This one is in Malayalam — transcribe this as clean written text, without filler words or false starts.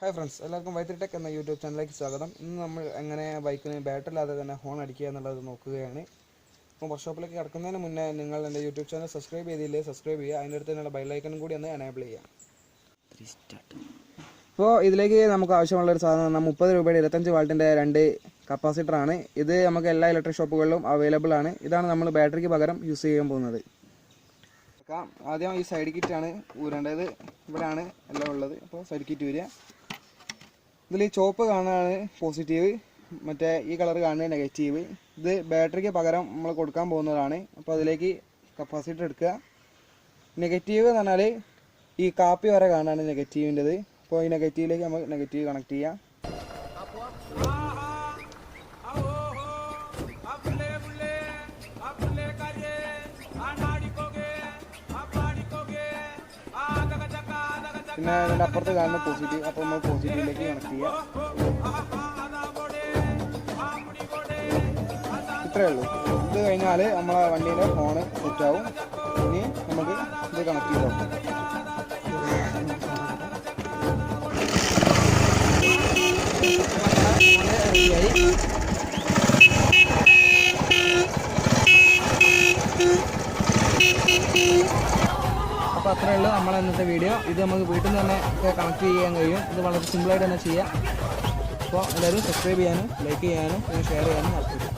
ഹായ് ഫ്രണ്ട്സ്, എല്ലാവർക്കും വൈത്തിരിടെക് എന്ന യൂട്യൂബ് ചാനലിലേക്ക് സ്വാഗതം. ഇന്ന് നമ്മൾ എങ്ങനെ ബൈക്കിന് ബാറ്ററി ഇല്ലാതെ തന്നെ ഹോൺ അടിക്കുക എന്നുള്ളത് നോക്കുകയാണ്. അപ്പോൾ വർക്ക്ഷോപ്പിലേക്ക് കിടക്കുന്നതിന് മുന്നേ നിങ്ങൾ എൻ്റെ യൂട്യൂബ് ചാനൽ സബ്സ്ക്രൈബ് ചെയ്തില്ലേ സബ്സ്ക്രൈബ് ചെയ്യുക. അതിൻ്റെ അടുത്ത് നിന്നുള്ള ബെല്ലൈക്കനും കൂടി ഒന്ന് എനേബിൾ ചെയ്യുക. ഇപ്പോൾ ഇതിലേക്ക് നമുക്ക് ആവശ്യമുള്ളൊരു സാധനം 30 രൂപയുടെ 25 വാൾട്ടിൻ്റെ 2 കപ്പാസിറ്ററാണ്. ഇത് നമുക്ക് എല്ലാ ഇലക്ട്രിക് ഷോപ്പുകളിലും അവൈലബിൾ ആണ്. ഇതാണ് നമ്മൾ ബാറ്ററിക്ക് പകരം യൂസ് ചെയ്യാൻ പോകുന്നത്. ആദ്യം ഈ സൈഡ് കിറ്റാണ് ഊരേണ്ടത്. ഇവിടെയാണ് എല്ലാം ഉള്ളത്. അപ്പോൾ സൈഡ് കിറ്റ് വരിക. ഇതിൽ ചുവപ്പ് കാണുന്നതാണ് പോസിറ്റീവ്, മറ്റേ ഈ കളർ കാണുന്നത് നെഗറ്റീവ്. ഇത് ബാറ്ററിക്ക് പകരം നമ്മൾ കൊടുക്കാൻ പോകുന്നതാണ്. അപ്പോൾ അതിലേക്ക് കപ്പാസിറ്റർ എടുക്കുക. നെഗറ്റീവ് എന്ന് പറഞ്ഞാൽ ഈ കാപ്പി വരെ കാണാനാണ് നെഗറ്റീവിൻ്റെത്. അപ്പോൾ ഈ നെഗറ്റീവിലേക്ക് നമ്മൾ നെഗറ്റീവ് കണക്ട് ചെയ്യാം. പിന്നെ അതിൻ്റെ അപ്പുറത്ത് കാണുന്ന പോസിറ്റീവ്. അപ്പോൾ നമ്മൾ പോസിറ്റീവിലേക്ക് കണക്ട് ചെയ്യുക. ഇത്രയേ ഉള്ളൂ. ഇത് കഴിഞ്ഞാൽ നമ്മളെ വണ്ടിയുടെ ഫോണ് സെറ്റാവും. ഇനി നമുക്ക് ഇത് കണക്ട് ചെയ്ത് നോക്കാം. അപ്പോൾ അത്രയേ ഉള്ളൂ നമ്മളെ ഇന്നത്തെ വീഡിയോ. ഇത് നമുക്ക് വീട്ടിൽ നിന്ന് തന്നെ കണക്ട് ചെയ്യാൻ കഴിയും. ഇത് വളരെ സിമ്പിളായിട്ട് തന്നെ ചെയ്യാം. അപ്പോൾ എല്ലാവരും സബ്സ്ക്രൈബ് ചെയ്യാനും ലൈക്ക് ചെയ്യാനും ഷെയർ ചെയ്യാനും മറക്കരുത്.